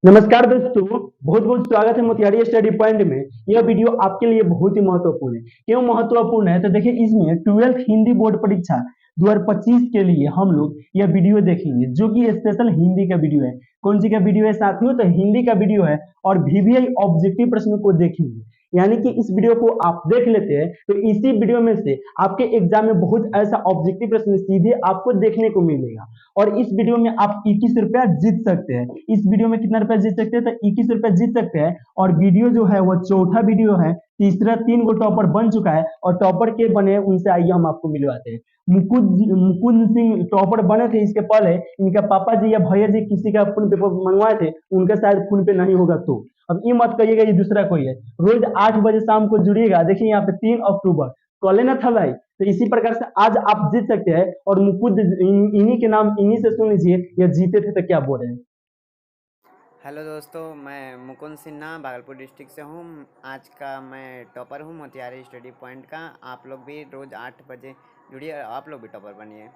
नमस्कार दोस्तों, बहुत बहुत स्वागत है मोतिहारी स्टडी पॉइंट में। यह वीडियो आपके लिए बहुत ही महत्वपूर्ण है। क्यों महत्वपूर्ण है तो देखिए, इसमें 12th हिंदी बोर्ड परीक्षा 2025 के लिए हम लोग यह वीडियो देखेंगे, जो कि स्पेशल हिंदी का वीडियो है। कौन सी का वीडियो है साथियों? तो हिंदी का वीडियो है और वीवीआई ऑब्जेक्टिव प्रश्न को देखेंगे। यानी कि इस वीडियो को आप देख लेते हैं तो इसी वीडियो में से आपके एग्जाम में बहुत ऐसा ऑब्जेक्टिव प्रश्न सीधे आपको देखने को मिलेगा। और इस वीडियो में आप 21 रुपया जीत सकते हैं। इस वीडियो में कितना रुपया जीत सकते हैं? तो 21 रुपया जीत सकते हैं। और वीडियो जो है वो चौथा वीडियो है। तीसरा 3 गो टॉपर बन चुका है और टॉपर के बने उनसे आइए हम आपको मिलवाते हैं। मुकुंद सिंह टॉपर बने थे इसके पहले। इनका पापा जी या भैया जी किसी का फोन पे मंगवाए थे, उनका शायद फोन पे नहीं होगा। तो अब ये मत कहिएगा ये दूसरा कोई है। रोज 8 बजे शाम को जुड़िएगा। देखिए यहाँ पे 3 अक्टूबर कल ना था भाई, तो इसी प्रकार से आज आप जीत सकते हैं। और मुकुंद इन्हीं के नाम इन्हीं से सुन लीजिए, या जीते थे तो क्या बोल रहे हैं। हेलो दोस्तों, मैं मुकुंद सिन्हा भागलपुर डिस्ट्रिक्ट से हूँ। आज का मैं टॉपर हूँ मोतिहारी स्टडी पॉइंट का। आप लोग भी रोज़ 8 बजे जुड़िए, आप लोग भी टॉपर बनिए।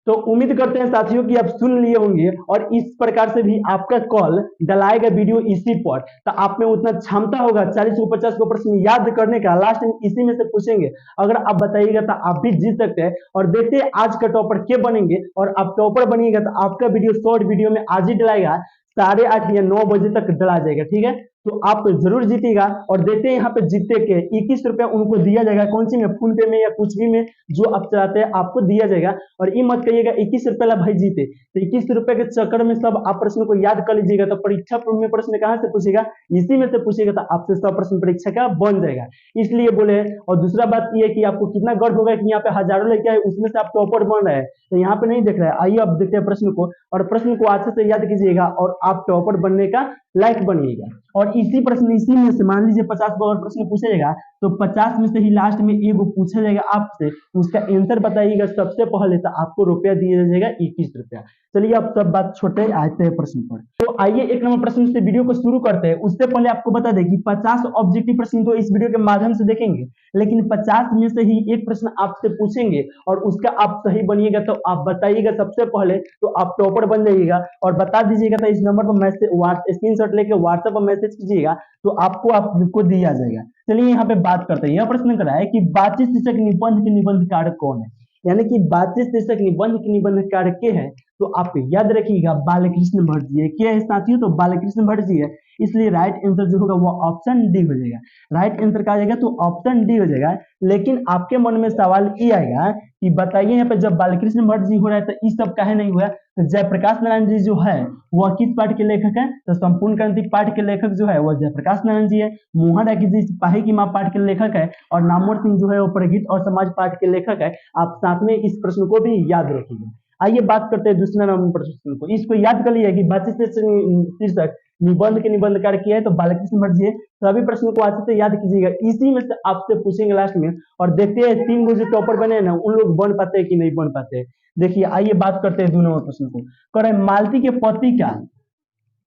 तो उम्मीद करते हैं साथियों कि आप सुन लिए होंगे और इस प्रकार से भी आपका कॉल डलाएगा वीडियो इसी पर। तो आप में उतना क्षमता होगा 40 को 50 को प्रश्न याद करने का, लास्ट में इसी में से पूछेंगे। अगर आप बताइएगा तो आप भी जीत सकते हैं। और देखते हैं आज का टॉपर के बनेंगे। और आप टॉपर बनिएगा तो आपका वीडियो शॉर्ट वीडियो में आज ही डलाएगा, 8:30 या 9 बजे तक डला जाएगा। ठीक है, तो आप जरूर जीतिएगा। और देखते हैं यहाँ पे जीतते के 21 रुपया उनको दिया जाएगा। कौन सी में? फोन पे में या कुछ भी में जो आप चलाते हैं आपको दिया जाएगा। और ये मत कहिएगा 21 रुपया ला भाई जीते, तो 21 रुपए के चक्कर में सब आप प्रश्न को याद कर लीजिएगा। तो परीक्षा में प्रश्न कहाँ से पूछेगा? इसी में से पूछेगा। तो आपसे 100 प्रश्न परीक्षा का बन जाएगा, इसलिए बोले। और दूसरा बात ये है कि आपको कितना गर्व होगा कि यहाँ पे हजारों लेके आए, उसमें से आप टॉपर बन रहे हैं। तो यहाँ पे नहीं देख रहे हैं। आइए अब देखते हैं प्रश्न को, और प्रश्न को अच्छे से याद कीजिएगा और आप टॉपर बनने का लायक बनिएगा। और इसी में से मान लीजिए 50 अगर प्रश्न पूछा जाएगा तो 50 में से ही लास्ट में एगो पूछा जाएगा आपसे, उसका आंसर बताइएगा सबसे पहले, तो आपको रुपया दिया जाएगा 21 रुपया। चलिए अब सब बात छोटे आते हैं प्रश्न पर। तो आइए 1 नंबर प्रश्न से वीडियो को शुरू करते हैं। उससे पहले आपको बता दें कि 50 ऑब्जेक्टिव प्रश्न तो इस वीडियो के माध्यम से देखेंगे, लेकिन 50 में से ही एक प्रश्न आपसे पूछेंगे और उसका आप सही बनिएगा तो आप बताइएगा सबसे पहले, तो आप टॉपर बन जाइएगा। और बता दीजिएगा तो इस नंबर पर मैसेज स्क्रीनशॉट लेके व्हाट्सएप पर मैसेज कीजिएगा, तो आपको दिया जाएगा। चलिए यहाँ पे बात करते हैं। यह प्रश्न करा है कि बातचीत शीर्षक निबंध के निबंधकार कौन है? यानी कि बातचीत शीर्षक निबंध के निबंधकार के हैं, तो आप याद रखिएगा बालकृष्ण भट्ट जी है। क्या है साथियों? तो बालकृष्ण भट्ट जी है। इसलिए राइट आंसर जो होगा वो ऑप्शन डी हो जाएगा। राइट आंसर का आ जाएगा तो ऑप्शन डी हो जाएगा। लेकिन आपके मन में सवाल ये आएगा कि बताइए यहाँ पे जब बालकृष्ण भट्ट जी हो रहा है तो इस सब काहे नहीं हुआ? तो जयप्रकाश नारायण जी जो है वह किस पाठ के लेखक है? तो संपूर्ण क्रांति पाठ के लेखक जो है वह जयप्रकाश नारायण जी है। मोहन राय जी सिपाही की मां पाठ के लेखक है। और नामवर सिंह जो है वो प्रगीत और समाज पाठ के लेखक है। आप साथ में इस प्रश्न को भी याद रखिएगा। आइए बात करते हैं दूसरा नंबर प्रश्न को। इसको याद कर लिया कि बातचीत शीर्षक निबंध के निबंधकार किया है तो बालकृष्ण भट्ट जी है। सभी प्रश्नों को अच्छे से याद कीजिएगा, इसी में से आपसे पूछेंगे लास्ट में। और देखते हैं 3 गो जो टॉपर बने ना उन लोग बन पाते हैं कि नहीं बन पाते हैं। देखिए आइए बात करते हैं 2 नंबर प्रश्न को। कह रहे मालती के पति का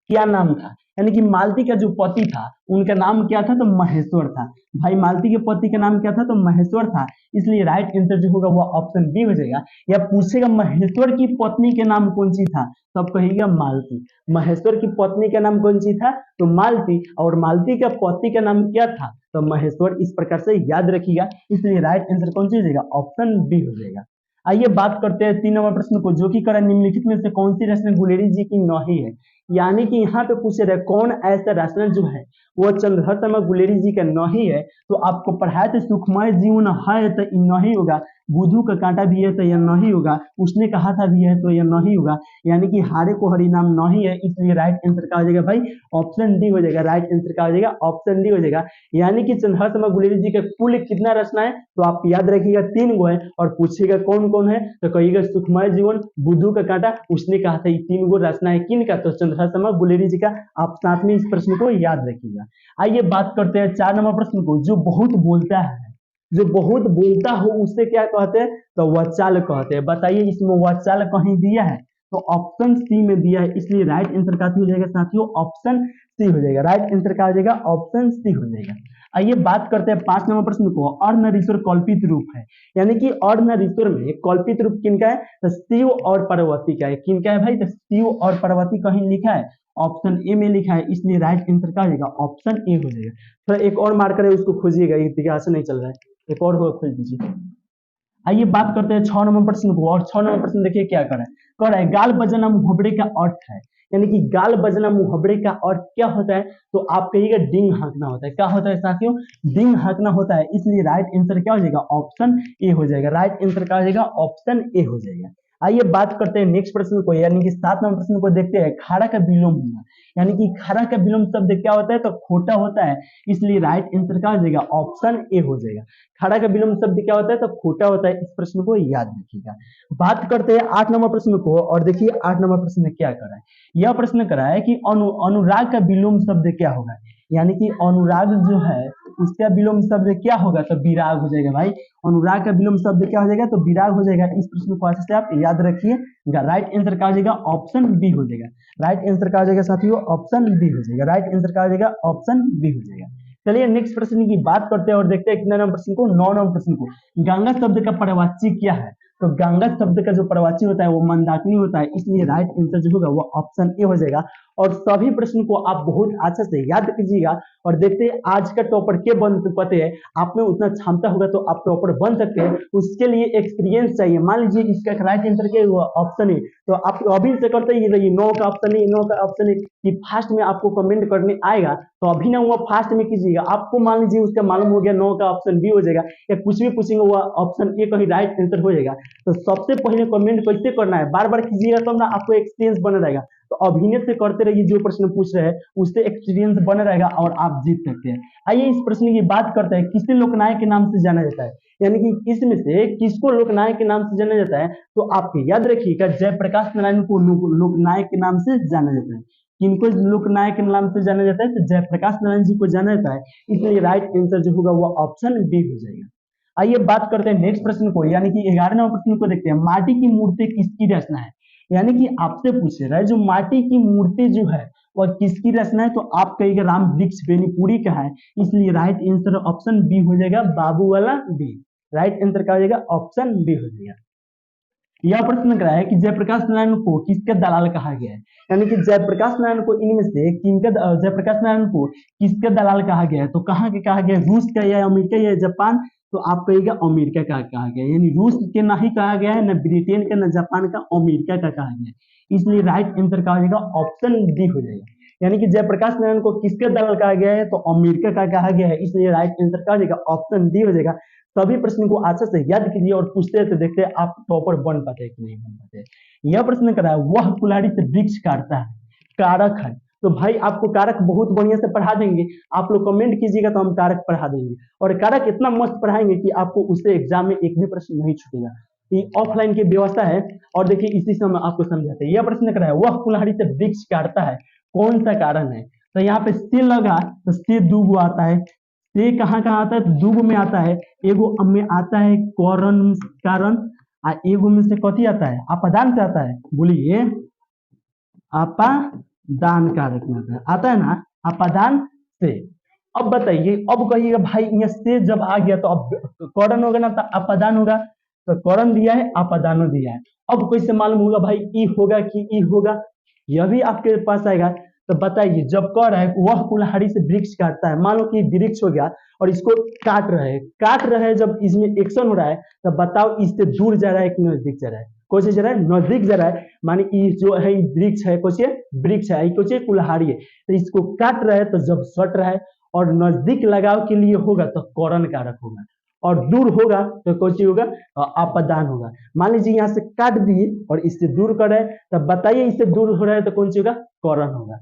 क्या नाम था? यानी कि मालती का जो पति था उनका नाम क्या था? तो महेश्वर था। भाई मालती के पति का नाम क्या था? तो महेश्वर था। इसलिए राइट आंसर जो होगा वो ऑप्शन बी हो जाएगा। या पूछेगा महेश्वर की पत्नी के नाम कौन सी था, तब कहिएगा मालती। महेश्वर की पत्नी का नाम कौन सी था? तो मालती। और मालती का पति का नाम क्या था? तो महेश्वर। इस प्रकार से याद रखिएगा। इसलिए राइट आंसर कौन सी हो जाएगा? ऑप्शन बी हो जाएगा। आइए बात करते हैं 3 नंबर प्रश्न को, जो कि करा निम्नलिखित में से कौन सी रचना गुलेरी जी की नहीं है? यानी कि यहाँ पे पूछ रहे कौन ऐसा रचना जो है वो चंद्रहर शर्मा गुलेरी जी का नहीं है। तो आपको पढ़ाया तो सुखमय जीवन है तो नहीं होगा, बुधू का कांटा भी है तो यह नहीं होगा, उसने कहा था भी है तो यह नहीं होगा। यानी कि हारे को हरि नाम नहीं है। इसलिए राइट आंसर का हो जाएगा भाई ऑप्शन डी हो जाएगा। राइट आंसर का हो जाएगा ऑप्शन डी हो जाएगा। यानी कि चंद्रहर शर्मा गुलेरी जी का कुल कितना रचना है? तो आप याद रखिएगा 3 गो है। और पूछेगा कौन कौन है तो कहिएगा सुखमय जीवन, बुधू का कांटा, उसने कहा था। ये 3 गो रचना है किन का? तो चंद्रहर शर्मा गुलेरी जी का। आप साथ में इस प्रश्न को याद रखिएगा। आइए बात करते हैं 4 नंबर प्रश्न को, जो बहुत बोलता है। जो बहुत बोलता हो उससे क्या कहते हैं? तो वाचाल कहते हैं। बताइए इसमें वाचाल कहीं दिया है? तो ऑप्शन सी में दिया है। इसलिए राइट आंसर का हो जाएगा साथियों ऑप्शन सी हो जाएगा। राइट आंसर का हो जाएगा ऑप्शन सी हो जाएगा। आइए बात करते हैं 5 नंबर प्रश्न को। अर्धनरीश्वर कल्पित रूप है। यानी कि अर्धनरीश्वर में कल्पित रूप किनका है? तो शिव और पार्वती का है। किनका है भाई? तो शिव और पार्वती कहीं लिखा है? ऑप्शन ए में लिखा है, इसलिए राइट आंसर क्या हो जाएगा, ऑप्शन ए हो जाएगा। थोड़ा एक और मार्कर है उसको खोजिएगा, यहाँ से नहीं चल रहा है, एक और को खोज दीजिए। आइए बात करते हैं 6 नंबर प्रश्न को, और 6 नंबर प्रश्न देखिए क्या कर रहा है, कह रहा है गाल बजना मुहावरे का अर्थ है, यानी कि गाल बजना मुहावरे का अर्थ क्या होता है, तो आप कहिएगा डिंग हाँकना होता है। क्या होता है साथियों, डिंग हाँकना होता है, इसलिए राइट आंसर क्या हो जाएगा, ऑप्शन ए हो जाएगा। राइट आंसर क्या हो जाएगा, ऑप्शन ए हो जाएगा। आइए बात करते हैं नेक्स्ट प्रश्न को, यानी कि 7 नंबर प्रश्न को देखते हैं, खाड़ा का विलोम होना, यानी कि खाड़ा का विलोम शब्द क्या होता है, तो खोटा होता है, इसलिए राइट आंसर क्या हो जाएगा, ऑप्शन ए हो जाएगा। खाड़ा का विलोम शब्द क्या होता है, तो खोटा होता है, इस प्रश्न को याद रखिएगा। बात करते हैं 8 नंबर प्रश्न को, और देखिए 8 नंबर प्रश्न क्या कर रहा है, यह प्रश्न कर रहा है कि अनुराग का विलोम शब्द क्या होगा, यानी कि अनुराग जो है उसका विलोम शब्द क्या होगा, तो विराग हो जाएगा भाई। अनुराग का विलोम शब्द क्या हो जाएगा, तो विराग हो जाएगा। इस प्रश्न को अच्छे से आप याद रखिएगा। राइट आंसर क्या हो जाएगा, ऑप्शन बी हो जाएगा। राइट आंसर क्या हो जाएगा साथियों, ऑप्शन बी हो जाएगा। राइट आंसर क्या हो जाएगा, ऑप्शन बी हो जाएगा। चलिए नेक्स्ट प्रश्न की बात करते हैं और देखते हैं कितने नंबर प्रश्न को, 9 नंबर प्रश्न को। गंगा शब्द का पर्यायवाची क्या है, तो गंगा शब्द का जो पर्यायवाची होता है वो मंदाकिनी होता है, इसलिए राइट आंसर जो होगा वो ऑप्शन ए हो जाएगा। और सभी प्रश्न को आप बहुत अच्छे से याद कीजिएगा और देखते हैं आज का टॉपर के बन पाते हैं। आप में उतना क्षमता होगा तो आप टॉपर बन सकते हैं, उसके लिए एक्सपीरियंस चाहिए। मान लीजिए इसका राइट आंसर क्या हुआ, ऑप्शन ए, तो आप अभी से करते ही रहिए, 9 का ऑप्शन ए, 9 का ऑप्शन ए, कि फास्ट में आपको कमेंट करने आएगा तो अभी ना वो फास्ट में कीजिएगा। आपको मान लीजिए उसका मालूम हो गया 9 का ऑप्शन बी हो जाएगा, या कुछ भी पूछेंगे वो ऑप्शन ए कहीं राइट आंसर हो जाएगा, तो सबसे पहले कमेंट कैसे करना है बार बार कीजिएगा, तब ना आपको एक्सपीरियंस बना रहेगा। तो अभिनय से करते रहिए, जो प्रश्न पूछ रहे हैं उससे एक्सपीरियंस बना रहेगा और आप जीत सकते हैं। आइए इस प्रश्न की बात करते हैं, किसे लोकनायक के नाम से जाना जाता है, यानी कि इसमें से किसको लोकनायक के नाम से जाना जाता है, तो आप याद रखिएगा जयप्रकाश नारायण को लोकनायक के नाम से जाना जाता है। किनको लोकनायक के नाम से जाना जाता है, तो जयप्रकाश नारायण जी को जाना जाता है, इसलिए राइट आंसर जो होगा वो ऑप्शन बी हो जाएगा। आइए बात करते हैं नेक्स्ट प्रश्न को, यानी कि 11 नंबर प्रश्न को देखते हैं, माटी की मूर्ति किसकी रचना है, यानी कि आपसे पूछ रहा है जो माटी की मूर्ति जो है वह किसकी रचना है, तो आप कहिएगा राम वृक्ष बेनीपुरी का है, इसलिए राइट आंसर ऑप्शन बी हो जाएगा, बाबू वाला बी। राइट आंसर क्या हो जाएगा, ऑप्शन बी हो जाएगा। यह प्रश्न कर रहा है कि जयप्रकाश नारायण को किसका दलाल कहा गया है, यानी कि जयप्रकाश नारायण को इनमें से किनका, जयप्रकाश नारायण को किसका दलाल कहा गया है, तो कहाँ के कहा गया, रूस का या अमेरिका या जापान, तो आप कहिएगा अमेरिका का कहा गया, यानी रूस के ना ही कहा गया है, न ब्रिटेन का, न जापान का, अमेरिका का कहा गया है, इसलिए राइट आंसर क्या हो जाएगा, ऑप्शन डी हो जाएगा। यानी कि जयप्रकाश नारायण को किसके दलाल कहा गया है, तो अमेरिका का कहा गया है, इसलिए राइट आंसर क्या हो जाएगा, ऑप्शन डी हो जाएगा। सभी प्रश्न को अच्छे से याद कीजिए और पूछते हैं तो देखते हैं आप टॉपर बन पाते हैं कि नहीं बन पाते। यह प्रश्न कर रहा है, वह कुल्हाड़ी से वृक्ष काटता है, कारक है, तो भाई आपको कारक बहुत बढ़िया से पढ़ा देंगे, आप लोग कमेंट कीजिएगा तो हम कारक पढ़ा देंगे, और कारक इतना मस्त पढ़ाएंगे कि आपको उससे एग्जाम में एक भी प्रश्न नहीं छूटेगा। ये ऑफलाइन की व्यवस्था है, और देखिए इसी समय आपको समझाते हैं। यह प्रश्न कर रहा है, वह कुल्हाड़ी से वृक्ष काटता है, कौन सा कारण है, तो यहाँ पे से लगा तो से दूगो आता है, से कहाँ कहाँ आता है, तो दूगो में आता है, एगो में आता है कारण, एगो में से कथी आता है, अपादान से आता है, बोलिए अपादान कारक में आता है ना, अपादान से। अब बताइए, अब कहिएगा भाई यहाँ से जब आ गया तो अब करण होगा ना, तो अपादान होगा, तो करण दिया है, अपादान दिया है। अब कैसे मालूम होगा भाई ई होगा कि ई होगा, यह भी आपके पास आएगा। तो बताइए, जब कह रहा है वह कुल्हाड़ी से वृक्ष काटता है, मान लो कि वृक्ष हो गया और इसको काट रहे हैं, जब इसमें एक्शन हो रहा है तो बताओ इससे दूर जा रहा है कि नजदीक जा रहा है, कौन से जा रहा है, नजदीक जा रहा है, माने ये जो है वृक्ष है, कौन से वृक्ष है, कौन से कुल्हाड़ी है, तो इसको काट रहा है तो जब सट रहा है, और नजदीक लगाव के लिए होगा तो करण कारक होगा, और दूर होगा तो कौन सी होगा, अपादान होगा। मान लीजिए यहाँ से काट दिए और इससे दूर कर रहे हैं, तब बताइए इससे दूर हो रहा है तो कौन सी होगा, करण होगा,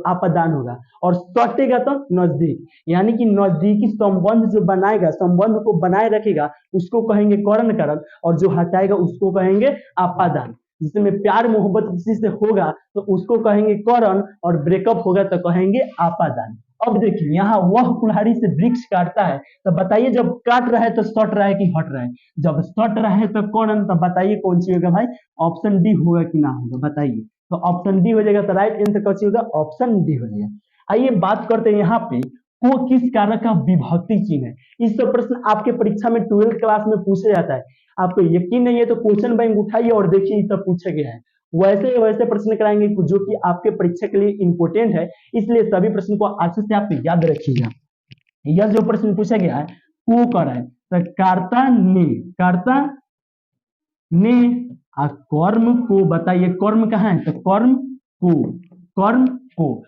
अपादान होगा। और सटेगा तो नजदीक, यानी कि नजदीकी संबंध जो बनाएगा, संबंध को बनाए रखेगा उसको कहेंगे करण कारक, और जो हटाएगा उसको कहेंगे अपादान। जिसमें प्यार मोहब्बत किसी से होगा तो उसको कहेंगे करण, और ब्रेकअप होगा तो कहेंगे अपादान। अब देखिए यहाँ वह कुल्हाड़ी से वृक्ष काटता है, तो बताइए जब काट रहा है तो सट रहा है कि हट रहा है, जब सट रहा है तो करण, तो बताइए कौन सी होगा भाई, ऑप्शन डी होगा कि ना होगा, बताइए, तो ऑप्शन डी हो जाएगा। तो राइट आंसर कौन सी होगा, ऑप्शन डी हो जाएगा। आइए बात करते हैं यहाँ पे को किस कारक का विभक्ति चिन्ह है। इस सब प्रश्न आपके परीक्षा में 12th क्लास में पूछा जाता है, आपको यकीन नहीं है तो क्वेश्चन बैंक उठाइए और देखिए ये सब पूछा गया है। वैसे वैसे प्रश्न कराएंगे जो कि आपके परीक्षा के लिए इंपॉर्टेंट है, इसलिए सभी प्रश्न को अच्छे से आप याद रखिएगा। यह जो प्रश्न पूछा गया है को कर है, तो कर्ता ने कर्म को बताइए, कर्म कहाँ है, तो कर्म को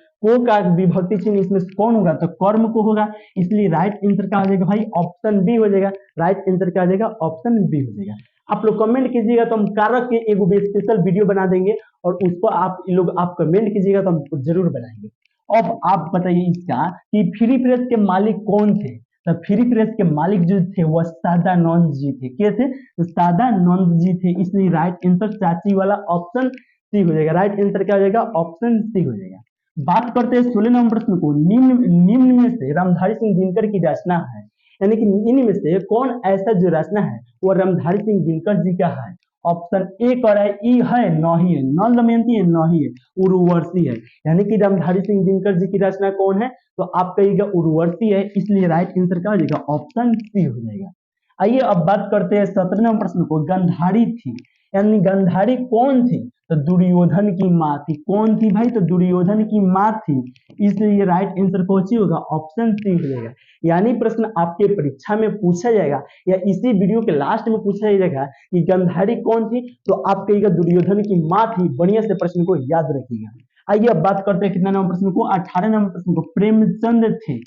का विभक्ति चिन्ह इसमें कौन होगा, तो कर्म को होगा, इसलिए राइट आंसर क्या हो जाएगा भाई, ऑप्शन बी हो जाएगा। राइट आंसर क्या हो जाएगा, ऑप्शन बी हो जाएगा। आप लोग कमेंट कीजिएगा तो हम कारक के एक स्पेशल वीडियो बना देंगे और उसको आप कमेंट कीजिएगा तो हम जरूर बनाएंगे। अब आप बताइए इसका कि फ्री प्रेस के मालिक कौन थे, तो फ्री प्रेस के मालिक जो थे वह सदानंद जी थे। क्या थे, तो सदानंद जी थे, इसलिए राइट आंसर चाची वाला ऑप्शन सी हो जाएगा। राइट आंसर क्या हो जाएगा, ऑप्शन सी हो जाएगा। बात करते हैं 16 नंबर प्रश्न को, निम्न में से रामधारी सिंह दिनकर की रचना है, यानी कि इनमें से कौन ऐसा जो रचना है वो रामधारी सिंह दिनकर जी का है। ऑप्शन ए कर है, ई है, नहीं है, नल दमयंती है, नहीं है, उर्वशी है। यानी कि रामधारी सिंह दिनकर जी की रचना कौन है, तो आप कहिएगा उर्वशी है, इसलिए राइट आंसर क्या हो जाएगा, ऑप्शन सी हो जाएगा। आइए अब बात करते हैं 17 नंबर प्रश्न को, गंधारी थी, यानी गंधारी कौन थी, तो दुर्योधन की माँ थी। कौन थी भाई, तो दुर्योधन की माँ थी, इसलिए राइट आंसर कौन सी होगा, ऑप्शन सी हो जाएगा। यानी प्रश्न आपके परीक्षा में पूछा जाएगा या इसी वीडियो के लास्ट में पूछा जाएगा कि गंधारी कौन थी, तो आप कहिएगा दुर्योधन की माँ थी। बढ़िया से प्रश्न को याद रखिएगा। आइए अब बात करते हैं कितना नंबर प्रश्न को, 18 नंबर प्रश्न को, प्रेमचंद थे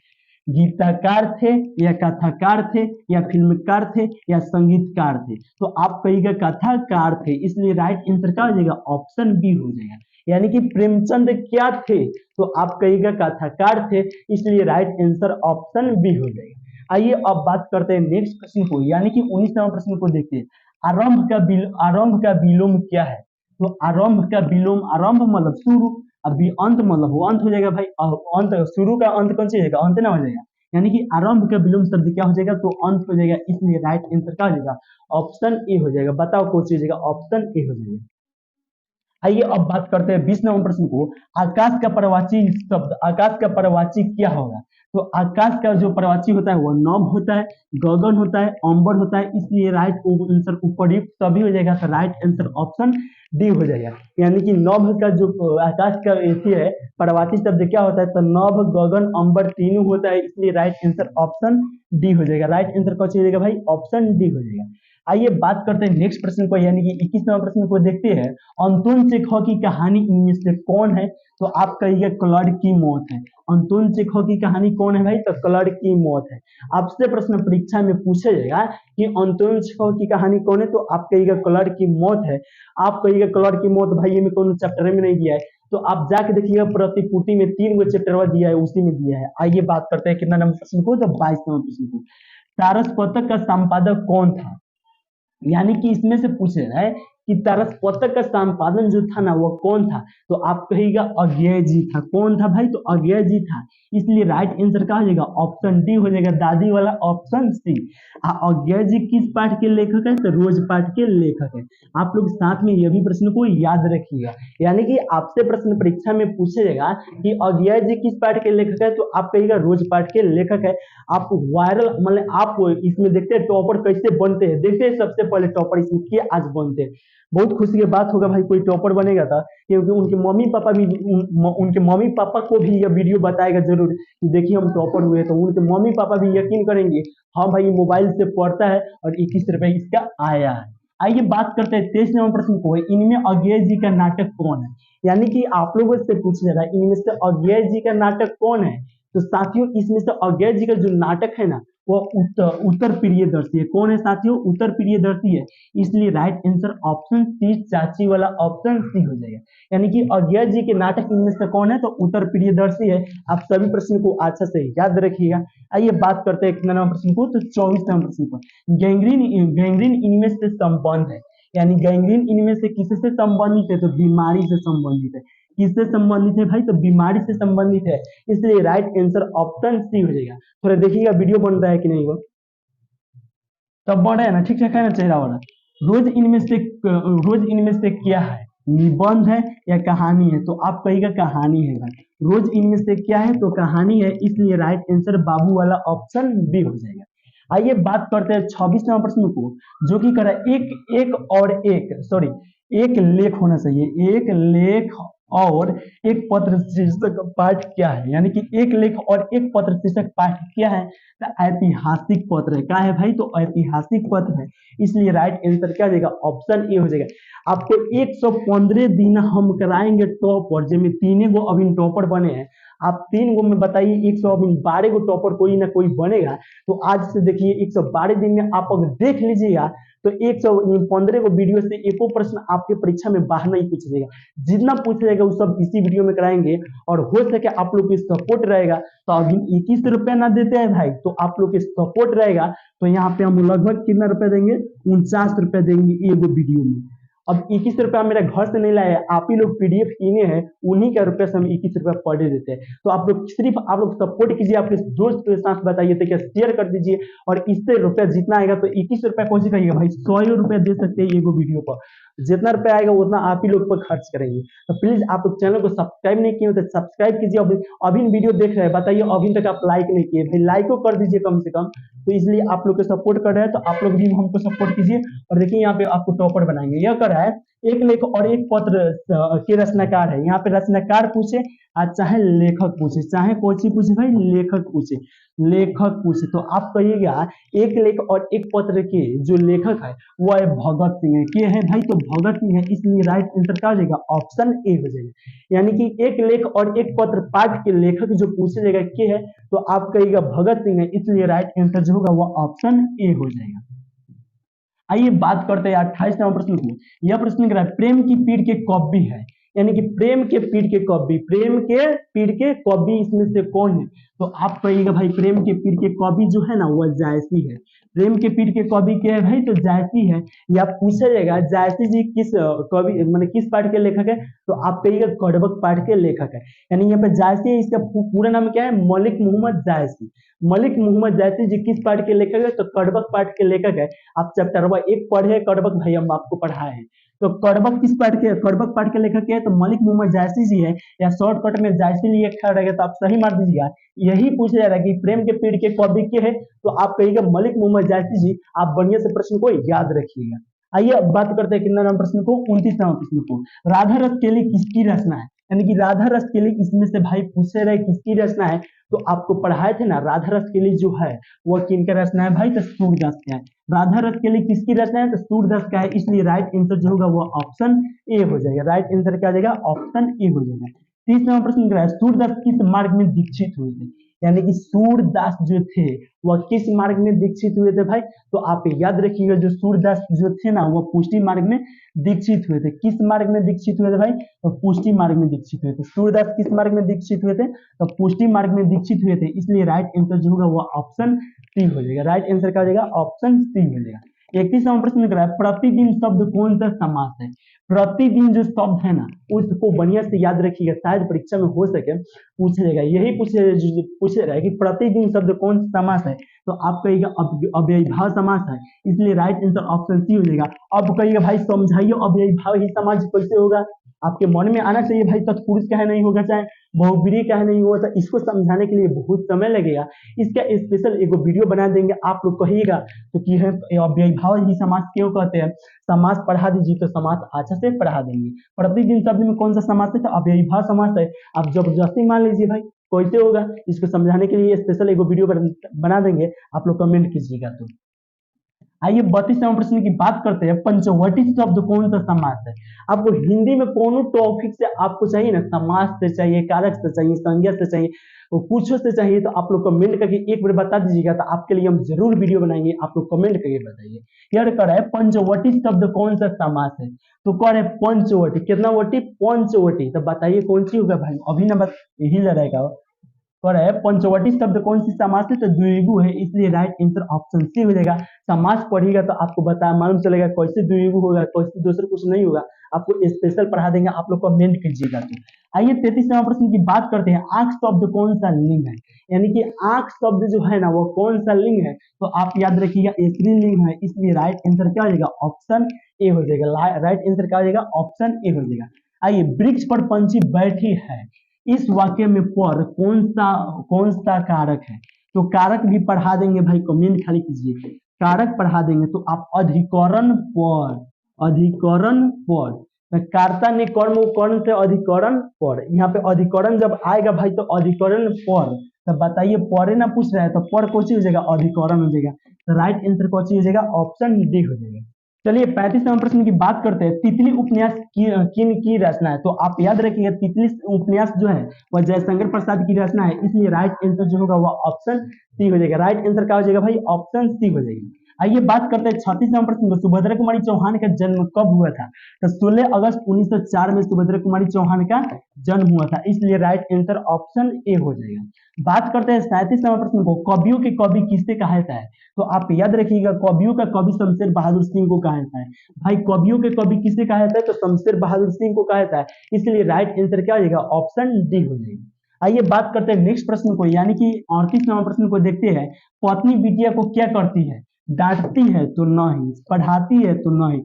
गीतकार थे या कथाकार थे या फिल्मकार थे या संगीतकार थे, तो आप कहिएगा कथाकार थे, इसलिए राइट आंसर क्या हो जाएगा, ऑप्शन बी हो जाएगा। यानी कि प्रेमचंद क्या थे, तो आप कहिएगा कथाकार थे, इसलिए राइट आंसर ऑप्शन बी हो जाएगा। आइए अब बात करते हैं नेक्स्ट प्रश्न को, यानी कि 19 नंबर प्रश्न को देखिए, आरंभ का विलोम क्या है, तो आरंभ का विलोम, आरंभ मतलब शुरू, अभी अंत मतलब वो अंत हो जाएगा भाई, अंत शुरू का अंत कौन सी हो जाएगा, अंत ना हो जाएगा, यानी कि आरंभ का विलोम शब्द क्या हो जाएगा, तो अंत हो जाएगा, इसलिए राइट आंसर क्या हो जाएगा, ऑप्शन ए हो जाएगा। बताओ कौन सी हो जाएगा, ऑप्शन ए हो जाएगा। आइए अब बात करते हैं 20 नंबर प्रश्न को, आकाश का परवाची शब्द, आकाश का परवाची क्या होगा, तो आकाश का जो परवाची होता है वो नभ होता है, गगन होता है, अंबर होता है, इसलिए राइट आंसर उपयुक्त सभी हो जाएगा, तो राइट आंसर ऑप्शन डी हो जाएगा। यानी कि नभ का जो आकाश का ऐसी है परवाची शब्द क्या होता है, तो नभ गगन अंबर तीनों होता है, इसलिए राइट आंसर ऑप्शन डी हो जाएगा। राइट आंसर कौन सी हो जाएगा भाई, ऑप्शन डी हो जाएगा। आइए बात करते हैं नेक्स्ट प्रश्न को, यानी कि 21 नंबर प्रश्न को देखते हैं, अंतोन चेखव की कहानी इनमें से कौन है, तो आप कहिए क्लड की मौत है। अंतोन चेखव की कहानी कौन है भाई, तो क्लड की मौत है। आपसे प्रश्न परीक्षा में पूछा जाएगा कि अंतोन चेखव की कहानी कौन है, तो आप कहिएगा क्लड की मौत है। आप कहिएगा क्लड की मौत भाई ये में कौन चैप्टर में नहीं दिया है, तो आप जाके देखिएगा प्रतिपूर्ति में 3 गो चैप्टर दिया है, उसी में दिया है। आइए बात करते हैं कितना नंबर प्रश्न को, तो 22 नंबर प्रश्न को, तारसपतक का संपादक कौन था, यानी कि इसमें से पूछ रहा है कि तारसपतक का संपादन जो था ना वो कौन था, तो आप कहिएगा अज्ञेय जी था। कौन था भाई, तो अज्ञेय जी था, इसलिए राइट आंसर क्या हो जाएगा, ऑप्शन डी हो जाएगा, दादी वाला ऑप्शन सी। अज्ञेय जी किस पाठ के लेखक है, तो रोज पाठ के लेखक है। आप लोग साथ में यह भी प्रश्न को याद रखिएगा, यानी कि आपसे प्रश्न परीक्षा में पूछा जाएगा कि अज्ञेय जी किस पाठ के लेखक है, तो आप कहिएगा रोज पाठ के लेखक है। आप वायरल मतलब आप इसमें देखते हैं टॉपर कैसे बनते हैं, देखते हैं सबसे पहले टॉपर इसमें क्या आज बनते हैं। बहुत खुशी की बात होगा भाई कोई टॉपर बनेगा था, क्योंकि उनके मम्मी पापा भी उनके मम्मी पापा को भी यह वीडियो बताएगा जरूर कि देखिए हम टॉपर हुए, तो उनके मम्मी पापा भी यकीन करेंगे हाँ भाई मोबाइल से पढ़ता है और 21 रुपए इसका आया है। आइए बात करते हैं 23 नंबर प्रश्न को, इनमें अज्ञेय जी का नाटक कौन है, यानी कि आप लोगों से पूछा जा रहा है इनमें से अज्ञेय जी का नाटक कौन है, तो साथियों इसमें से अज्ञेय जी का जो नाटक है ना वो उत्तर प्रियदर्शी है। कौन है साथियों, उत्तर प्रियदर्शी है, इसलिए राइट आंसर ऑप्शन सी चाची वाला ऑप्शन सी हो जाएगा। यानी कि अज्ञेय जी के नाटक इनमें से कौन है, तो उत्तर प्रियदर्शी है। आप सभी प्रश्न को अच्छा से याद रखिएगा। आइए बात करते हैं कितना नंबर प्रश्न को, तो 24 नंबर प्रश्न को, गैंग्रीन इनमें से संबंध है, यानी गैंग्रीन इनमें से किससे संबंधित है, तो बीमारी से संबंधित है। किससे संबंधित है भाई, तो बीमारी से संबंधित है, इसलिए राइट आंसर ऑप्शन सी हो जाएगा। थोड़ा देखिएगा वीडियो बन रहा है कि नहीं, वो तब बन रहा है ना, ठीक ठाक है ना चेहरा वाला। रोज इनमें से क्या है, निबंध है या कहानी है, तो आप कहिएगा कहानी है भाई। रोज इनमें से क्या है, तो कहानी है, इसलिए राइट आंसर बाबू वाला ऑप्शन बी हो जाएगा। आइए बात करते हैं 26 नंबर प्रश्न को, जो कि कर रहा है एक लेख होना चाहिए। एक लेख और एक पत्र शीर्षक पाठ क्या है, यानी कि एक लेख और एक पत्र शीर्षक पाठ क्या है, तो ऐतिहासिक पत्र है। क्या है भाई, तो ऐतिहासिक पत्र है, इसलिए राइट आंसर क्या हो जाएगा, ऑप्शन ए हो जाएगा। आपको 115 दिन हम कराएंगे टॉपर, जिनमें 3 गो अभी टॉपर बने हैं। आप 3 गो में बताइए 112 गो टॉपर कोई ना कोई बनेगा। तो आज से देखिए 112 दिन में आप अगर देख लीजिएगा तो 115 को वीडियो से एको प्रश्न आपके परीक्षा में बाहर नहीं पूछ जाएगा। जितना पूछ जाएगा वो सब इसी वीडियो में कराएंगे, और हो सके आप लोग की सपोर्ट रहेगा तो अभी 21 रुपया ना देते हैं भाई, तो आप लोग के सपोर्ट रहेगा तो यहाँ पे हम लगभग कितना रुपया देंगे, 49 रुपया देंगे एगो वीडियो में। अब 21 रुपया मेरे घर से नहीं लाए, आप ही लोग पीडीएफ किए हैं, उन्हीं का रुपया से हम 21 रुपया पर डे देते हैं। तो आप लोग सिर्फ आप लोग सपोर्ट कीजिए, अपने दोस्त के साथ बताइए, तो क्या शेयर कर दीजिए, और इससे रुपया जितना आएगा तो 21 रुपया कौन सी कहिएगा भाई, 100 रुपया दे सकते हैं एगो वीडियो पर। जितना रुपया आएगा उतना आप ही लोग पर खर्च करेंगे। तो प्लीज आप लोग चैनल को सब्सक्राइब नहीं किए हो तो सब्सक्राइब कीजिए। अभी वीडियो देख रहे हैं, बताइए अभी तक आप लाइक नहीं किए भाई, लाइक कर दीजिए कम से कम। तो इसलिए आप लोग को सपोर्ट कर रहे हैं, तो आप लोग भी हमको सपोर्ट कीजिए। और देखिए यहाँ पे आपको टॉपर बनाएंगे, यह कर रहा है एक लेख और एक पत्र के रचनाकार है। यहाँ पे रचनाकार पूछे और चाहे लेखक पूछे, चाहे कोची पूछे भाई, लेखक पूछे तो आप कहिएगा एक लेख और एक पत्र के जो लेखक है वो है भगत सिंह है। के है भाई, तो भगत सिंह है, इसलिए राइट आंसर क्या हो जाएगा, ऑप्शन ए हो जाएगा। यानी कि एक लेख और एक पत्र पाठ के लेखक जो पूछे जाएगा के है, तो आप कहिएगा भगत सिंह है, इसलिए राइट आंसर जो होगा वो ऑप्शन ए हो जाएगा। आइए बात करते हैं 28 नंबर प्रश्न को। यह प्रश्न कह रहा है प्रेम की पीड़ के कवि है, यानी कि प्रेम के पीड़ के कवि इसमें से कौन है, तो आप कहिएगा भाई प्रेम के पीड़ के कवि जो है ना वह जायसी है। प्रेम के पीड़ के कवि क्या है भाई, तो जायसी है। या पूछा जाएगा जायसी जी किस कवि मतलब किस पाठ के लेखक है, तो आप कहिएगा कड़बक पाठ के लेखक है। यानी यहाँ पे जायसी है, इसका पूरा नाम क्या है, मलिक मोहम्मद जायसी। मलिक मोहम्मद जायसी जी किस पाठ के लेखक है, तो कड़बक पाठ के लेखक है। आप चैप्टर 1 पढ़े कड़बक भाई, हम आपको पढ़ाए हैं। तो कड़बक किस पाठ के, कड़बक पाठ के लेखक है तो मलिक मोहम्मद जायसी जी है, या शॉर्टकट में जायसी लिखा रहेगा तो आप सही मार दीजिएगा। यही पूछा जा रहा है कि प्रेम के पीड़ के कवि के है, तो आप कहिएगा मलिक मोहम्मद जायसी जी। आप बढ़िया से प्रश्न को याद रखिएगा। आइए अब बात करते हैं कितना नंबर प्रश्न को, 29 नंबर प्रश्न को। राधा रस के लिए किसकी रचना है, यानी कि राधा रस के लिए इसमें से भाई पूछे रहे किसकी रचना है, तो आपको पढ़ाए थे ना राधा रस के लिए जो है वो किनका रचना है भाई, तो सूरदास का है। राधा रस के लिए किसकी रचना है, तो सूरदास का है, इसलिए राइट आंसर जो होगा वो ऑप्शन ए हो जाएगा। राइट आंसर क्या हो जाएगा, ऑप्शन ए हो जाएगा। 30 नंबर प्रश्न क्या है, सूरदास किस मार्ग में दीक्षित हुए थे, यानी कि सूरदास जो थे वह किस मार्ग में दीक्षित हुए थे भाई, तो आप याद रखिएगा जो सूरदास जो थे ना वो पुष्टि मार्ग में दीक्षित हुए थे। किस मार्ग में दीक्षित हुए थे भाई, तो पुष्टि मार्ग में दीक्षित हुए थे। सूरदास किस मार्ग में दीक्षित हुए थे, तो पुष्टि मार्ग में दीक्षित हुए थे, इसलिए राइट आंसर जो होगा वो ऑप्शन सी हो जाएगा। राइट आंसर क्या हो जाएगा, ऑप्शन सी हो जाएगा। 31 नंबर प्रश्न कर रहा है प्रतिदिन शब्द कौन सा समास है। प्रतिदिन जो शब्द है ना उसको बढ़िया से याद रखिएगा, शायद परीक्षा में हो सके पूछा जाएगा। यही पूछा जाएगा कि प्रतिदिन शब्द कौन सा समास है, तो आप कहिएगा अव्ययीभाव समास है, इसलिए राइट आंसर ऑप्शन सी हो जाएगा। अब कहिएगा भाई समझाइए अव्ययीभाव ही समास कैसे होगा, आपके मन में आना चाहिए भाई तत्पुरुष काहे नहीं होगा, चाहे बहुब्रीहि काहे नहीं होगा, तो इसको समझाने के लिए बहुत समय लगेगा। इसका स्पेशल एगो वीडियो बना देंगे, आप लोग कहिएगा तो कि है अव्ययीभाव ही समास क्यों कहते हैं, समास पढ़ा दीजिए तो समास अच्छा से पढ़ा देंगे। प्रतिदिन शब्द में कौन सा समास है, तो अव्ययीभाव समास है। आप जबरदस्ती मान लीजिए भाई कैसे होगा, इसको समझाने के लिए स्पेशल एगो वीडियो बना देंगे, आप लोग कमेंट कीजिएगा। तो आइए 32 नंबर प्रश्न की बात करते हैं, पंचवटी शब्द कौन सा समास है। आपको हिंदी में कौन टॉपिक से आपको चाहिए ना, समास से चाहिए, कारक से चाहिए, संज्ञा से चाहिए, कुछ से चाहिए, तो आप लोग कमेंट करके एक बार बता दीजिएगा, तो आपके लिए हम जरूर वीडियो बनाएंगे, आप लोग कमेंट करके बताइए। यार कर रहा है पंचवटी शब्द कौन सा समास है, तो कह रहे पंचवटी, कितना वटी, पंचवटी, तो बताइए कौन सी होगा भाई, अभी ना बस यही लड़ाएगा। पर है पंचवटी शब्द कौन सी समास है, तो द्विगु है, इसलिए राइट आंसर ऑप्शन सी हो जाएगा। समास पढ़िएगा तो आपको बता मालूम चलेगा कैसे द्विगु होगा, कैसे दूसरा कुछ नहीं होगा, आपको स्पेशल पढ़ा देंगे, आप लोग कमेंट कीजिएगा। तो आइए 33 नंबर प्रश्न की बात करते हैं, आंख शब्द कौन सा लिंग है, यानी कि आंख शब्द जो है ना वो कौन सा लिंग है, तो आप याद रखिएगा स्त्रीलिंग है, इसलिए राइट आंसर क्या हो जाएगा, ऑप्शन ए हो जाएगा। राइट आंसर क्या हो जाएगा, ऑप्शन ए हो जाएगा। आइए वृक्ष पर पंछी बैठी है, इस वाक्य में पर कौन सा कारक है, तो कारक भी पढ़ा देंगे भाई, कमेंट खाली कीजिए, कारक पढ़ा देंगे तो आप अधिकरण पर, अधिकरण पर, तो कर्ता ने कर्म कर्ण से अधिकरण पर, यहाँ पे अधिकरण जब आएगा भाई तो अधिकरण पर, तो बताइए पर ना पूछ रहा है तो पर कौन सी हो जाएगा, अधिकरण हो जाएगा। तो राइट आंसर कौन सी हो जाएगा, ऑप्शन डी हो जाएगा। चलिए 35 नंबर प्रश्न की बात करते हैं, तितली उपन्यास किन की रचना है। तो आप याद रखिएगा तितली उपन्यास जो है वह जयशंकर प्रसाद की रचना है, इसलिए राइट आंसर जो होगा वह ऑप्शन सी हो जाएगा। राइट आंसर क्या हो जाएगा भाई, ऑप्शन सी हो जाएगा। आइए बात करते हैं 36 नंबर प्रश्न को, सुभद्रा कुमारी चौहान का जन्म कब हुआ था। तो 16 अगस्त 1904 में सुभद्रा कुमारी चौहान का जन्म हुआ था, इसलिए राइट आंसर ऑप्शन ए हो जाएगा। बात करते हैं 37 नंबर प्रश्न को, कवियों के कवि किससे कहा जाता है। तो आप याद रखिएगा कवियों का कवि शमशेर बहादुर सिंह को कहा जाता है। भाई कवियों के कवि किसे कहा जाता है, तो शमशेर बहादुर सिंह को कहा जाता है, इसलिए राइट आंसर क्या हो जाएगा, ऑप्शन डी हो जाएगा। आइए बात करते हैं नेक्स्ट प्रश्न को, यानी कि 38 नंबर प्रश्न को देखते हैं, पत्नी बिटिया को क्या करती है, डांटती है तो नहीं, पढ़ाती है तो नहीं,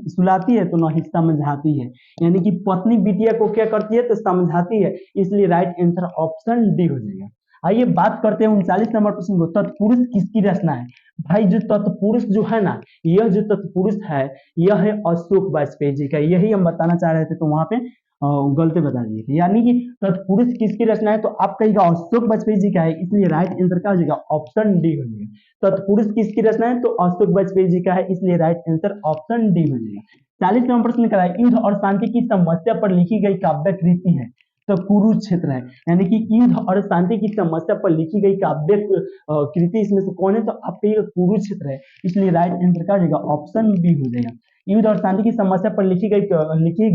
सुलाती है तो नहीं, समझाती है। यानी कि पत्नी बिटिया को क्या करती है, तो समझाती है, इसलिए राइट आंसर ऑप्शन डी हो जाएगा। आइए बात करते हैं 39 नंबर प्रश्न को, तत्पुरुष किसकी रचना है। भाई जो तत्पुरुष जो है ना, यह जो तत्पुरुष है यह है अशोक वाजपेयी जी का, यही हम बताना चाह रहे थे, तो वहां पे गलती बता दिए थे। यानी कि तत्पुरुष किसकी रचना है, तो आप कहिएगा अशोक वाजपेयी जी का है, इसलिए राइट आंसर क्या हो जाएगा, ऑप्शन डी हो जाएगा। तत्पुरुष किसकी रचना है, तो अशोक वाजपेयी जी का है, इसलिए राइट आंसर ऑप्शन डी हो जाएगा। 40 नंबर प्रश्न का है, युद्ध और शांति की समस्या पर लिखी गई काव्य कृति है, तो कुरुक्षेत्र है। यानी कि युद्ध और शांति की समस्या पर लिखी गई काव्य कृति इसमें से कौन है, तो आप कहिएगा कुरुक्षेत्र है, इसलिए राइट आंसर क्या हो जाएगा, ऑप्शन बी हो जाएगा। युद्ध और शांति की समस्या पर लिखी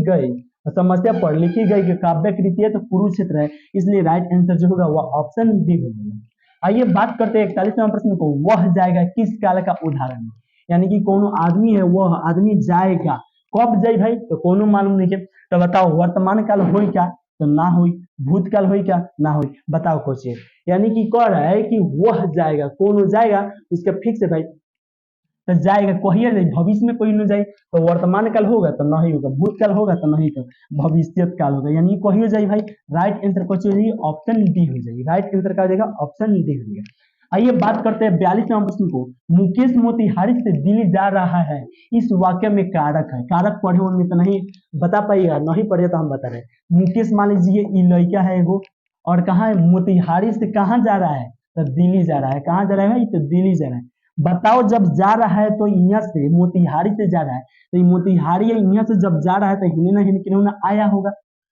गई समस्या पर लिखी गई काव्य कृति है, तो कुरुक्षेत्र है, इसलिए राइट आंसर जो होगा वह ऑप्शन बी हो जाएगा। आइए बात करते हैं 41 नंबर प्रश्न को, वह जाएगा किस काल का उदाहरण है। यानी कि कौन आदमी है, वह आदमी जाएगा, कब जाए भाई, तो कौन मालूम नहीं है, तो बताओ वर्तमान काल हो क्या, तो ना हुई, भूतकाल हुई क्या, ना हुई, बताओ क्वेश्चन। यानी कि कह रहा है कि वह जाएगा, कौन जाएगा, इसका फिक्स है भाई, तो जाएगा कहिए नहीं, भविष्य में कोई न जाए, तो वर्तमान काल होगा तो नहीं होगा, भूतकाल होगा तो नहीं, तो भविष्य काल होगा, यानी कहिए जाए भाई। राइट आंसर कौन हो जाएगी, ऑप्शन डी हो जाएगी। राइट आंसर क्या हो जाएगा, ऑप्शन डी हो जाएगा। आइए बात करते हैं 42 नंबर प्रश्न को, मुकेश मोतिहारी से दिल्ली जा रहा है, इस वाक्य में कारक है, कारक पढ़े होंगे तो नहीं बता पाइएगा, नहीं पढ़े तो हम बता रहे हैं। मुकेश मान लीजिए ये लड़का है एगो, और कहाँ है, मोतिहारी से कहाँ जा रहा है, तो दिल्ली जा रहा है, कहाँ जा रहा है, तो दिल्ली जा रहा है। बताओ जब जा रहा है तो यहाँ से मोतिहारी से जा रहा है, तो ये मोतिहारी यहाँ से जब जा रहा है तो हिने ना हिने किन्होंने आया होगा,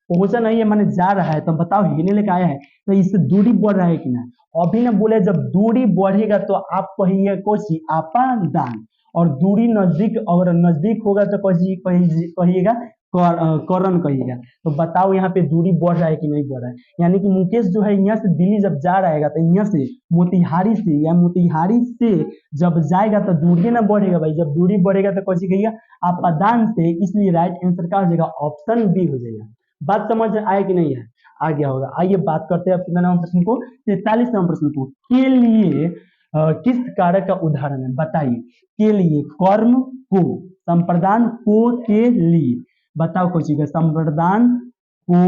पहुंचा नहीं है माने जा रहा है, तो बताओ हिने लेके आया है, तो इससे दूरी बढ़ रहा है कि ना। अभी ना बोले जब दूरी बढ़ेगा तो आप कहिए कोची आपादान, और दूरी नजदीक, और नजदीक होगा तो कहिएगा करण कहिएगा। तो बताओ यहाँ पे दूरी बढ़ रहा है कि नहीं बढ़ रहा है। यानी कि मुकेश जो है यहाँ से दिल्ली जब जा रहेगा तो यहाँ से मोतिहारी से, या मोतिहारी से जब जाएगा तो दूरी ना बढ़ेगा भाई, जब दूरी बढ़ेगा तो कैसे कहिएगा आपादान से, इसलिए राइट आंसर क्या हो जाएगा, ऑप्शन बी हो जाएगा। बात समझ आया कि नहीं है, आ गया होगा। आइए बात करते हैं कितना नंबर प्रश्न को, 43 नंबर प्रश्न को, के लिए किस कारक का उदाहरण है, बताइए। के लिए, कर्म को, संप्रदान को, के लिए, बताओ कोई चीज, संप्रदान को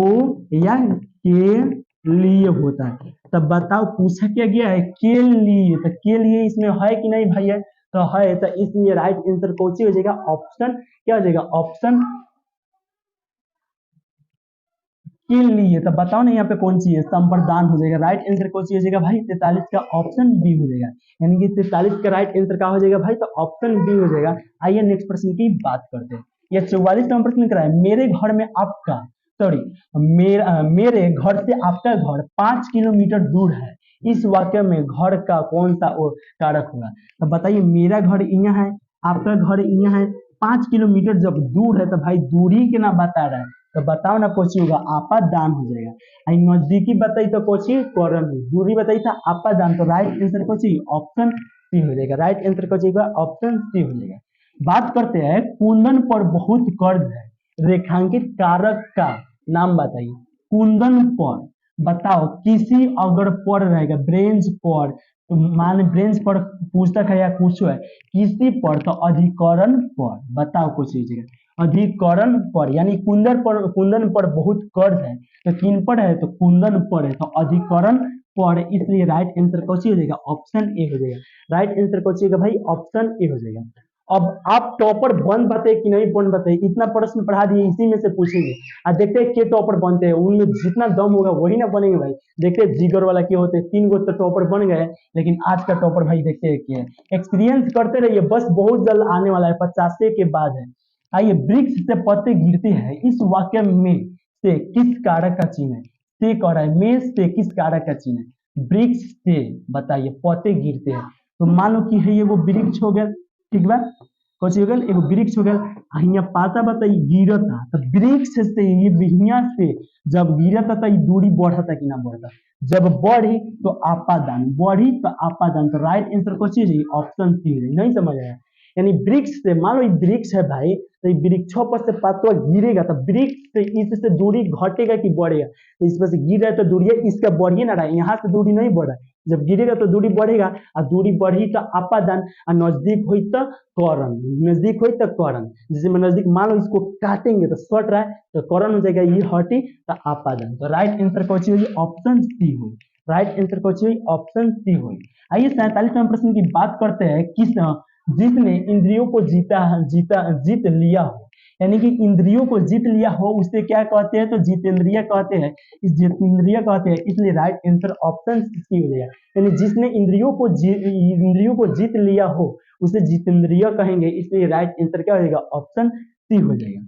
या के लिए होता है, तब बताओ पूछा क्या गया है, के लिए, तो के लिए इसमें है कि नहीं भाई, है तो है, तो इसलिए राइट आंसर कौन सी हो जाएगा, ऑप्शन क्या हो जाएगा, ऑप्शन के लिए। तो बताओ ना यहाँ पे कौन सी है, संप्रदान हो जाएगा। राइट आंसर कौन सी हो जाएगा भाई, 43 का ऑप्शन बी हो जाएगा। यानी कि 43 का राइट आंसर क्या हो जाएगा भाई, तो ऑप्शन बी हो जाएगा। आइए नेक्स्ट प्रश्न की बात करते हैं। यह 44 नंबर प्रश्न लिख रहा है, मेरे घर में आपका, सॉरी, मेरे घर से आपका घर 5 किलोमीटर दूर है, इस वाक्य में घर का कौन सा कारक होगा। तो बताइए मेरा घर यहाँ है, आपका घर यहाँ है, 5 किलोमीटर जब दूर है तो भाई दूरी के ना बता रहा है, तो बताओ ना कोची होगा, आपादान हो जाएगा। नजदीकी बताई तो कोची करण, दूरी बताई था आपादान, तो राइट आंसर कोची ऑप्शन सी हो जाएगा। राइट आंसर कोची होगा ऑप्शन सी हो जाएगा। बात करते हैं, कुंदन पर बहुत कर्ज है, रेखांकित कारक का नाम बताइए। कुंदन पर, बताओ किसी अगर पर रहेगा, ब्रेंच पर, मान ब्रेंच पर पुस्तक है या कुछ है, किसी पर तो अधिकरण पर, बताओ कुछ चीज, अधिकरण पर, यानी कुंदन पर बहुत कर्ज है, तो किन पर है, तो कुंदन पर है, तो अधिकरण पर, इसलिए राइट आंसर कौन सी हो जाएगा, ऑप्शन ए हो जाएगा। राइट आंसर कौन सी होगा भाई, ऑप्शन ए हो जाएगा। अब आप टॉपर बन पाते कि नहीं बन पाते, इतना प्रश्न पढ़ा दिए, इसी में से पूछेंगे। अब देखते हैं के टॉपर बनते हैं, उनमें जितना दम होगा वही ना बनेंगे भाई। देखते हैं जिगर वाला क्या होते हैं, 3 गो तो टॉपर बन गए, लेकिन आज का टॉपर भाई देखते हैं क्या है। एक्सपीरियंस करते रहिए, बस बहुत जल्द आने वाला है, 50 के बाद है। आइए, वृक्ष से पत्ते गिरते हैं, इस वाक्य में से किस कारक का चिन्ह है, से कह रहा है, में से किस कारक का चिन्ह है, वृक्ष से बताइए पत्ते गिरते हैं, तो मान लो कि है ये वो वृक्ष हो गया, ठीक बा, कौन हो गया, एगो वृक्ष हो गया, यहाँ पाता बताइए गिरता, तो वृक्ष से ये बिहिया से जब गिरता तो ये दूरी बढ़ता कि ना बढ़ता, जब बढ़ी तो आपादान, बढ़ी तो आपादान, तो राइट आंसर कौन चीज है, ऑप्शन सी है। नहीं समझ आया, यानी वृक्ष से, मान लो ये वृक्ष है भाई, तो ये वृक्षों पर से पत्ता गिरेगा तो वृक्ष से इससे दूरी घटेगा कि बढ़ेगा, तो इस पर से गिर रहा है तो दूरी है, इसका बढ़िए ना रहा है, यहाँ से दूरी नहीं बढ़ रहा है, जब गिरेगा तो दूरी बढ़ेगा, और दूरी बढ़ी तो आपादान, और नजदीक हुई तो करण, नजदीक हुई तो करण, जिसमें नजदीक मान लो इसको काटेंगे तो सट रहा है तो करण हो जाएगा, ये हटी तो आपादान, तो राइट आंसर कौन सी होगी, ऑप्शन सी हुई। राइट आंसर कौन सी हुई, ऑप्शन सी हुई। आइए 47वें प्रश्न की बात करते हैं, किस जिसने इंद्रियों को जीत लिया हो, यानी कि इंद्रियों को जीत लिया हो उसे क्या कहते हैं, तो जितेंद्रिय कहते हैं, इस जितेंद्रिय कहते हैं, इसलिए राइट आंसर ऑप्शन सी हो जाएगा। यानी जिसने इंद्रियों को जीत लिया हो उसे जितेंद्रिय कहेंगे, इसलिए राइट आंसर क्या हो जाएगा, ऑप्शन सी हो जाएगा।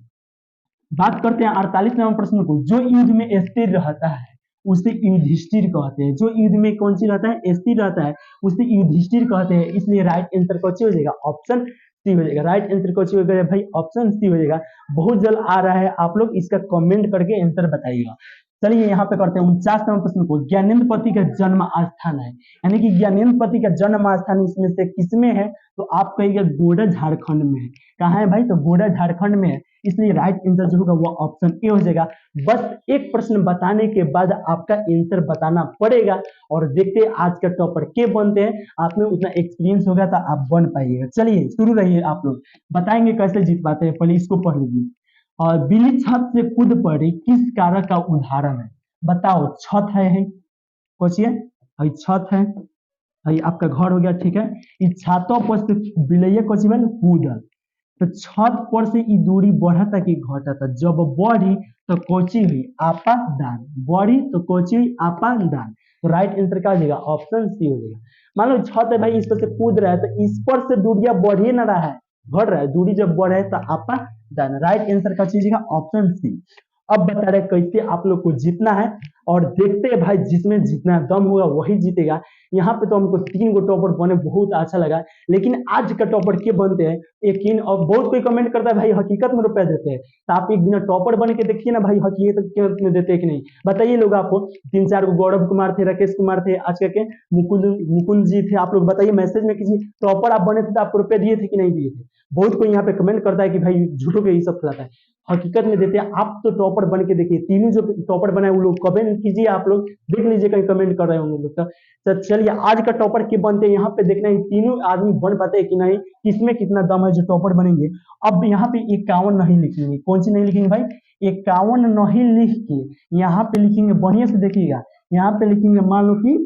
बात करते हैं 48वें प्रश्न को, जो युद्ध में स्थिर रहता है उसे युधिष्ठिर कहते हैं, जो युद्ध में कौन सी रहता है, स्थिर रहता है, उसे युधिष्ठिर कहते हैं, इसलिए राइट आंसर कौन सी हो जाएगा, ऑप्शन सी हो जाएगा। राइट आंसर कौन सी हो जाएगा भाई, ऑप्शन सी हो जाएगा। बहुत जल्द आ रहा है, आप लोग इसका कमेंट करके आंसर बताइएगा। चलिए यहाँ पे करते हैं 49वें प्रश्न को, ज्ञानेन्द्रपति का जन्म स्थान है, यानी कि ज्ञानेन्द्रपति का जन्म स्थान इसमें से किसमें है, तो आप कहिएगा गोड्डा झारखंड में है। कहाँ है भाई, तो गोड्डा झारखंड में है, इसलिए राइट आंसर जो होगा वो ऑप्शन ए हो जाएगा। बस एक प्रश्न बताने के बाद आपका आंसर बताना पड़ेगा, और देखते हैं आज का टॉपर के बनते हैं, आप में उतना एक्सपीरियंस होगा तो आप बन पाइएगा। चलिए शुरू रहिए, आप लोग बताएंगे कैसे जीत पाते हैं, पहले इसको पढ़ लीजिए। और बिल्ली छत से कूद पड़ी किस कारक का उदाहरण है, बताओ। छत है पूछिए, छत है, आपका घर हो गया, ठीक है, इस छतों पर से बिलैया कूदल, तो छत पर से ई दूरी बढ़ता कि घटता, जब बढ़ी तो कोची हुई आपादान, बढ़ी तो कोची हुई आपादान, तो राइट आंसर क्या हो जाएगा, ऑप्शन सी हो जाएगा। मान लो छत है भाई, इस पर से कूद रहा है तो इस पर से दूरिया बढ़ ही ना रहा है, घट रहा है, दूरी जब बढ़े तो आपादान, राइट आंसर का चीज ऑप्शन सी। अब बता रहे कैसे आप लोग को जीतना है, और देखते हैं भाई जिसमें जितना दम होगा वही जीतेगा। यहाँ पे तो हमको 3 गो टॉपर बने, बहुत अच्छा लगा, लेकिन आज का टॉपर के बनते हैं यकीन, और बहुत कोई कमेंट करता है भाई हकीकत में रुपए देते हैं, तो आप एक दिन टॉपर बन के देखिए ना भाई, हकीकत में देते हैं कि नहीं, बताइए लोग। आपको 3-4 गो गौरव कुमार थे, राकेश कुमार थे, आज के मुकुंद जी थे, आप लोग बताइए मैसेज में किसी टॉपर आप बने थे तो आपको रुपए दिए थे कि नहीं दिए थे। बहुत कोई यहाँ पे कमेंट करता है कि भाई झूठों के ये सब खिलाता है, हकीकत में देते हैं। आप तो टॉपर बन के देखिए, तीनों जो टॉपर बनाए वो लोग कमेंट कीजिए, आप लोग देख लीजिए कहीं कमेंट कर रहे होंगे लोग। तो चलिए आज का टॉपर के बनते हैं, यहाँ पे देखना है तीनों आदमी बन पाते हैं कि नहीं, किसमें कितना दम है जो टॉपर बनेंगे। अब यहाँ पे 51 नहीं लिखेंगे, कौन सी नहीं लिखेंगे भाई, 51 नहीं लिख के यहाँ पे लिखेंगे, बढ़िया से देखिएगा, यहाँ पे लिखेंगे मान लो कि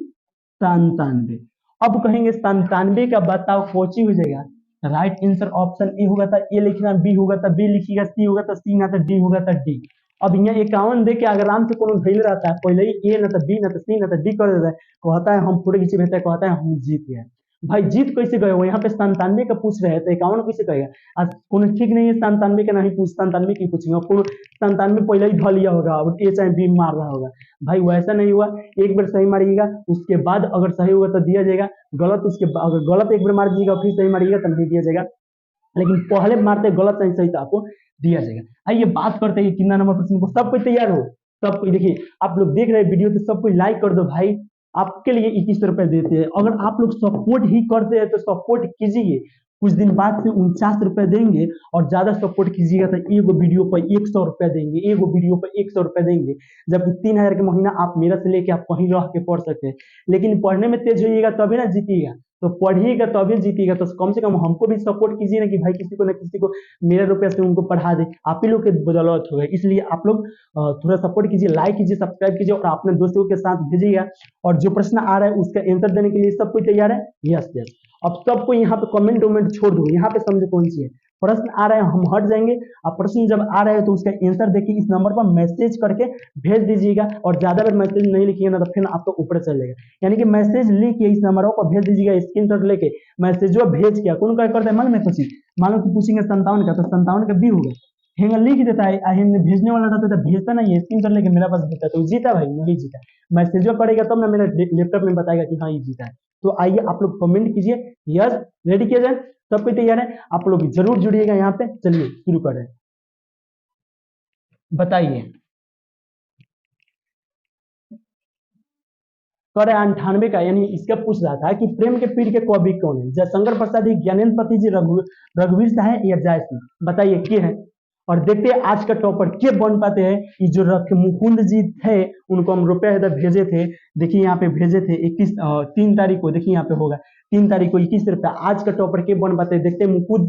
97। अब कहेंगे 97 का बताओ कोची हो जाएगा, राइट आंसर ऑप्शन ए होगा तो ए लिखना, बी होगा तो बी लिखिएगा, सी होगा तो सी, ना तो डी होगा तो डी। अब यहाँ 51 दे के अगर आराम से कोनो धैल रहता है, पहले ही ए ना तो बी ना तो सी ना तो डी कर देता है, कहता है हम फोटो खींचे भेजता है, कहता है हम जीत गए। भाई जीत कैसे गए हो, यहाँ पे 97 का पूछ रहे हैं तो 51 कैसे कहेगा, आज कोनो ठीक नहीं है, 97 का नहीं पूछ, 97 की पूछेंगे, कोनो 97 पहले ही ढल लिया होगा, अब ए चाहे बी मार रहा होगा। भाई वैसा नहीं हुआ, एक बार सही मारिएगा, उसके बाद अगर सही होगा तो दिया जाएगा, गलत उसके अगर गलत एक बार मार दीजिएगा फिर सही मारिएगा तब भी दिया जाएगा, लेकिन पहले मारते गलत नहीं सही तो आपको दिया जाएगा। आइए बात करते हैं कितना नंबर प्रश्न को, सब कोई तैयार हो, सब कोई देखिए, आप लोग देख रहे हैं वीडियो तो सब कोई लाइक कर दो भाई, आपके लिए 21 रुपए देते हैं, अगर आप लोग सपोर्ट ही करते हैं तो सपोर्ट कीजिए, कुछ दिन बाद से 49 रुपए देंगे, और ज्यादा सपोर्ट कीजिएगा तो एक वीडियो पर 100 रुपया देंगे, एक वीडियो पर 100 रुपया देंगे, जबकि 3000 के महीना आप मेरा से लेके आप कहीं रह के पढ़ सकते हैं, लेकिन पढ़ने में तेज होइएगा तभी ना जीतिएगा। तो पढ़िएगा तभी जीतिएगा। तो कम से कम हमको भी सपोर्ट कीजिए ना कि भाई किसी को ना किसी को मेरे रुपये से उनको पढ़ा दे, आप ही लोग के बदौलत होगा। इसलिए आप लोग थोड़ा सपोर्ट कीजिए, लाइक कीजिए, सब्सक्राइब कीजिए और अपने दोस्तों के साथ भेजिएगा। और जो प्रश्न आ रहा है उसका आंसर देने के लिए सब कोई तैयार है? Yes yes. अब सबको यहाँ पे कमेंट वमेंट छोड़ दो, यहाँ पे समझो कौन सी है। प्रश्न आ रहा है हम हट जाएंगे, अब प्रश्न जब आ रहा है तो उसका आंसर देखिए इस नंबर पर मैसेज करके भेज दीजिएगा। और ज्यादा बार मैसेज नहीं लिखिएगा ना तो फिर आपको ऊपर चलेगा, यानी कि मैसेज लिख के इस नंबरों पर भेज दीजिएगा, स्क्रीनशॉट लेके मैसेज भेज के कौन क्या करता है मन में कुछ मान लो कि पूछेंगे 57 का, तो 57 का भी होगा, हेंगा लिख देता है, भेजने वाला रहता है भेजता नहीं है, स्क्रीनशॉट लेके मेरा पास भेजता है, तो जीता भाई, नहीं जीता। मैसेज करेगा तब ना मेरा लैपटॉप में बताएगा कि हाँ ये जीता है। तो आइए आप लोग कमेंट कीजिए, यस रेडी किया जाए, सब कोई तैयार है? आप लोग जरूर जुड़िएगा यहाँ पे। चलिए शुरू करें, बताइए। कर 98 का, यानी इसका पूछ रहा था कि प्रेम के पीर के कवि कौन है? जयशंकर प्रसाद जी, ज्ञानेन्द्र पति जी, रघुवीर शाह या जाय सिंह? बताइए के है। और देखते हैं आज का टॉपर के बन पाते हैं। ये जो मुकुंद जी थे उनको हम रुपए इधर भेजे थे, देखिए यहाँ पे भेजे थे 3 तारीख को, देखिए यहाँ पे होगा 3 तारीख को 21 रुपया। आज का टॉपर के बन पाते हैं, देखते हैं मुकुंद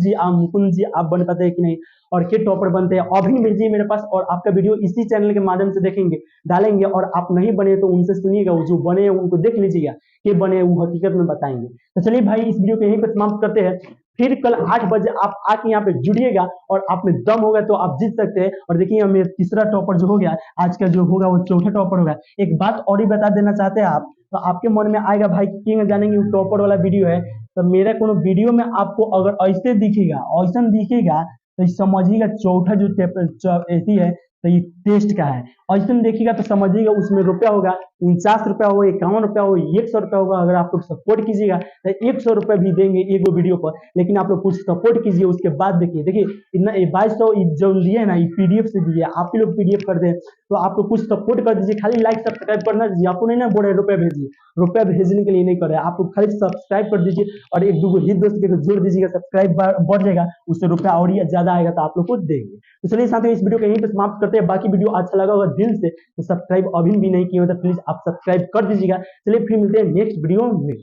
जी आप बन पाते हैं कि नहीं, और के टॉपर बनते हैं अभी भेजिए मेरे पास। और आपका वीडियो इसी चैनल के माध्यम से देखेंगे, डालेंगे, और आप नहीं बने तो उनसे सुनिएगा, वो जो बने उनको देख लीजिएगा, के बने वो हकीकत में बताएंगे। तो चलिए भाई इस वीडियो को यहीं पर समाप्त करते हैं, फिर कल 8 बजे आप आके यहाँ पे जुड़िएगा, और आप में दम होगा तो आप जीत सकते हैं। और देखिए मेरा तीसरा टॉपर जो हो गया, आज का जो होगा वो चौथा टॉपर होगा। एक बात और ही बता देना चाहते हैं आप, तो आपके मन में आएगा भाई किंग जानेंगे वो टॉपर वाला वीडियो है, तो मेरा कोनो वीडियो में आपको अगर ऐसे दिखेगा, ऐसा दिखेगा, तो समझिएगा चौथा जो ऐसी है तो ये टेस्ट का है। ऐसे देखिएगा तो समझिएगा उसमें रुपया होगा 49 रुपया हो, 51 रुपया हो, 100 रुपया होगा। अगर आप लोग सपोर्ट कीजिएगा तो 100 रुपया भी देंगे एक वीडियो पर, लेकिन आप लोग कुछ सपोर्ट कीजिए। उसके बाद देखिए इतना 2200 जो लिए ना, ये पीडीएफ से दिए, आप ही लोग पीडीएफ कर दें, तो आपको कुछ सपोर्ट कर दीजिए। खाली लाइक सब्सक्राइब करना दीजिए, आपको नहीं ना बोल रहे रुपया भेजिए, रुपया भेजने के लिए नहीं कर रहे, आप लोग खाली सब्सक्राइब कर दीजिए और एक दो हित दोस्त के जोड़ दीजिएगा, सब्सक्राइब बढ़ जाएगा, उससे रुपया और ही ज्यादा आएगा तो आप लोग को देंगे। तो चलिए साथियों इस वीडियो को यहीं पे समाप्त करते हैं। बाकी वीडियो अच्छा लगा होगा दिल से तो सब्सक्राइब अभी भी नहीं किए हो तो प्लीज आप सब्सक्राइब कर दीजिएगा। चलिए फिर मिलते हैं नेक्स्ट वीडियो में।